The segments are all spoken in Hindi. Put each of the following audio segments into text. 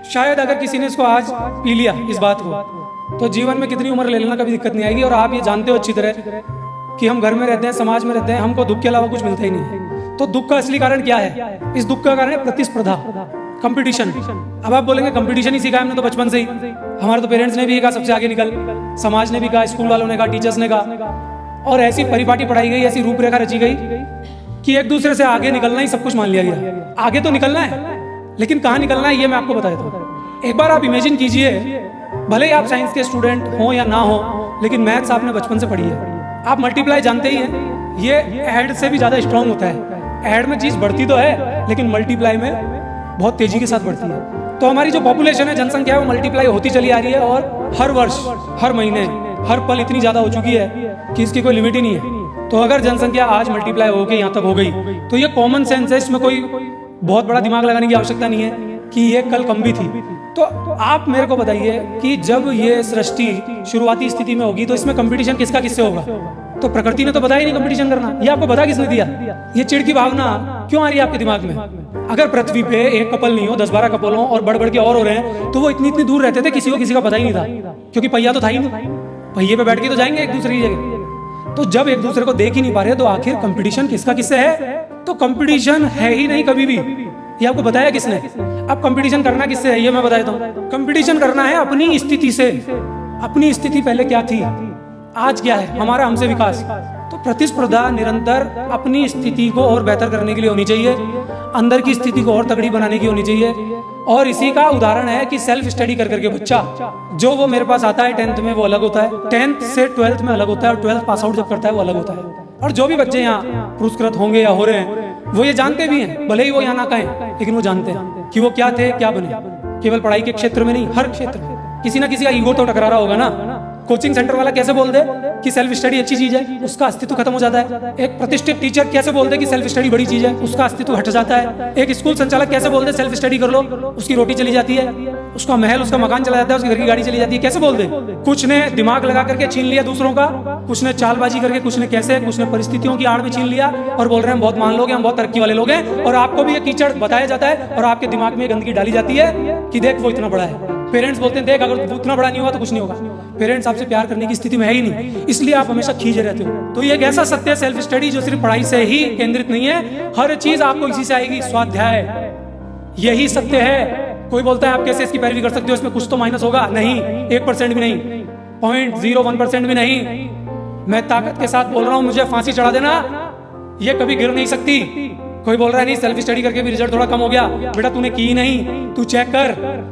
शायद अगर किसी ने इसको आज पी लिया इस बात को, तो जीवन में कितनी उम्र ले लेना कभी दिक्कत नहीं आएगी। और आप ये जानते हो अच्छी तरह कि हम घर में रहते हैं, समाज में रहते हैं, हमको दुख के अलावा कुछ मिलता ही नहीं है। तो दुख का असली कारण क्या है? इस दुख का कारण है प्रतिस्पर्धा, कंपटीशन। अब आप बोलेंगे कंपटीशन ही सीखा हमने तो बचपन से ही, हमारे तो पेरेंट्स ने भी कहा सबसे आगे निकल, समाज ने भी कहा, स्कूल वालों ने कहा, टीचर्स ने कहा, और ऐसी परिपाटी पढ़ाई गई, ऐसी रूपरेखा रची गई कि एक दूसरे से आगे निकलना ही सब कुछ मान लिया गया। आगे तो निकलना है, लेकिन कहाँ निकलना है ये मैं आपको बता देता हूँ। एक बार आप इमेजिन कीजिए, भले ही आप साइंस के स्टूडेंट हो या ना हो, लेकिन मैथ्स आपने बचपन से पढ़ी है। आप मल्टीप्लाई जानते ही हैं, ये ऐड से भी ज्यादा स्ट्रांग होता है। ऐड में चीज बढ़ती तो है, लेकिन मल्टीप्लाई में बहुत तेजी के साथ बढ़ती है। तो हमारी जो पॉपुलेशन है, जनसंख्या है, वो मल्टीप्लाई होती चली आ रही है, और हर वर्ष, हर महीने, हर पल इतनी ज्यादा हो चुकी है कि इसकी कोई लिमिट ही नहीं है। तो अगर जनसंख्या आज मल्टीप्लाई होकर यहाँ तक हो गई, तो ये कॉमन सेंस है, इसमें कोई बहुत बड़ा दिमाग लगाने की आवश्यकता नहीं है कि ये कल कम भी थी। तो आप मेरे को बताइए कि जब ये सृष्टि शुरुआती स्थिति में होगी, तो इसमें कंपटीशन किसका किससे होगा? तो प्रकृति ने तो बताया ही नहीं कंपटीशन करना। ये आपको बता किसने दिया? ये चिढ़ की भावना क्यों आ रही है आपके दिमाग में? अगर पृथ्वी पे एक कपल नहीं हो, 10-12 कपल हो और बढ़ बढ़ के और हो रहे हैं, तो वो इतनी दूर रहते थे, किसी को किसी का पता ही नहीं था, क्योंकि पहिया तो था ही नहीं। पहिए पे बैठ के तो जाएंगे एक दूसरे की जगह। तो जब एक दूसरे को देख ही नहीं पा रहे, तो आखिर कंपटीशन किसका किससे है? तो कंपटीशन है ही नहीं कभी भी। ये आपको बताया किसने? अब कंपटीशन करना किससे है ये मैं बता देता हूँ। कंपटीशन करना है अपनी स्थिति से। अपनी स्थिति पहले क्या थी, आज क्या है, हमारा हमसे विकास। तो प्रतिस्पर्धा निरंतर अपनी स्थिति को और बेहतर करने के लिए होनी चाहिए, अंदर की स्थिति को और तगड़ी बनाने की होनी चाहिए। और इसी का उदाहरण है कि सेल्फ स्टडी कर करके बच्चा जो वो मेरे पास आता है 10th में, वो अलग होता है, 10th से 12th में अलग होता है, और 12th पास आउट जब करता है वो अलग होता है। और जो भी बच्चे यहाँ पुरस्कृत होंगे या हो रहे हैं, वो ये जानते भी हैं, भले ही वो यहाँ ना कहें, लेकिन वो जानते हैं कि वो क्या थे, क्या बने। केवल पढ़ाई के क्षेत्र में नहीं, हर क्षेत्र में किसी ना किसी का ईगो तो टकरा रहा होगा ना। कोचिंग सेंटर वाला कैसे बोल दे कि सेल्फ स्टडी अच्छी चीज है, उसका अस्तित्व खत्म हो जाता है। एक प्रतिष्ठित टीचर कैसे बोल दे कि सेल्फ स्टडी बड़ी चीज है, उसका अस्तित्व हट जाता है। एक स्कूल संचालक कैसे बोल दे सेल्फ स्टडी कर लो, उसकी रोटी चली जाती है, उसका महल, उसका मकान चला जाता है, उसकी घर की गाड़ी चली जाती है। कैसे बोल दे? कुछ ने दिमाग लगा करके छीन लिया दूसरों का, कुछ ने चालबाजी करके, कुछ ने कैसे, कुछ ने परिस्थितियों की आड़ में छीन लिया, और बोल रहे हैं हम बहुत मान लोग हैं, हम बहुत तरक्की वाले लोग हैं। और आपको भी ये कीचड़ बताया जाता है, और आपके दिमाग में गंदगी डाली जाती है कि देख वो इतना बड़ा है। पेरेंट्स बोलते हैं देख अगर उतना बड़ा नहीं होगा तो कुछ नहीं होगा। पेरेंट्स आपसे प्यार करने की स्थिति में है ही नहीं, इसलिए आप हमेशा खींचे रहते हो। तो ये एक ऐसा सत्य है सेल्फ स्टडी जो सिर्फ पढ़ाई से ही केंद्रित नहीं है, हर चीज आपको इसी से आएगी। स्वाध्याय, यही सत्य है। कोई बोलता है आप कैसे इसकी पैरवी कर सकते हो, इसमें कुछ तो माइनस होगा। नहीं, 1% भी नहीं, 0.01% भी नहीं। मैं ताकत के साथ बोल रहा हूं, मुझे फांसी चढ़ा देना, ये कभी गिर नहीं सकती। कोई बोल रहा है नहीं सेल्फ स्टडी करके भी रिजल्ट थोड़ा कम हो गया, बेटा तूने की नहीं, तू चेक कर,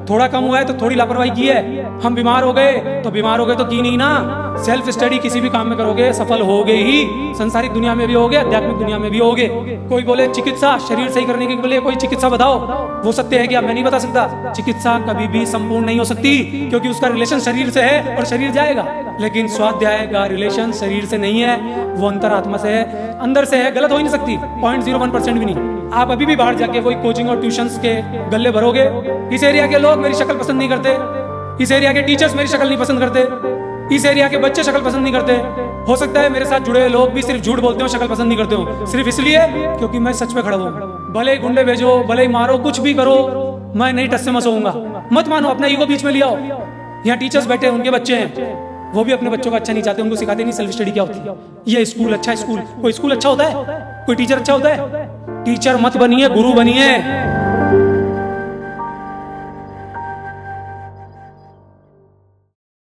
थोड़ा कम हुआ है तो थोड़ी लापरवाही की है। हम बीमार हो गए तो की नहीं ना। सेल्फ स्टडी किसी भी काम में करोगे सफल होगे ही, संसारिक दुनिया में भी होगे, आध्यात्मिक दुनिया में भी होगे। कोई बोले चिकित्सा, शरीर सही करने के लिए कोई चिकित्सा बताओ, वो सत्य है क्या? मैं नहीं बता सकता। चिकित्सा कभी भी संपूर्ण नहीं हो सकती, क्योंकि उसका रिलेशन शरीर से है और शरीर जाएगा। लेकिन स्वाध्याय का रिलेशन शरीर से नहीं है, वो अंतरात्मा से है, अंदर से है, गलत हो ही नहीं सकती। 0.01% भी नहीं। आप अभी भी बाहर जाके कोई कोचिंग और ट्यूशंस के गल्ले भरोगे, इस एरिया के लोग मेरी शक्ल पसंद नहीं करते, इस एरिया के टीचर्स मेरी शक्ल नहीं पसंद करते, इस एरिया के बच्चे शक्ल पसंद नहीं करते। हो सकता है मेरे साथ जुड़े हुए लोग भी सिर्फ झूठ बोलते हो, शक्ल पसंद नहीं करते हो, सिर्फ इसलिए क्योंकि मैं सच पे खड़ा हूँ। भले ही गुंडे भेजो, भले ही मारो, कुछ भी करो, मैं नहीं टस से मस होऊंगा। मत मानो, अपना ईगो बीच में लिया हो। यहाँ टीचर्स बैठे हैं, उनके बच्चे हैं, वो भी अपने बच्चों का अच्छा नहीं चाहते, उनको सिखाते नहीं सेल्फ स्टडी क्या होती है। ये स्कूल अच्छा, स्कूल कोई स्कूल अच्छा होता है, कोई टीचर अच्छा होता है? टीचर मत बनिए, गुरु बनिए।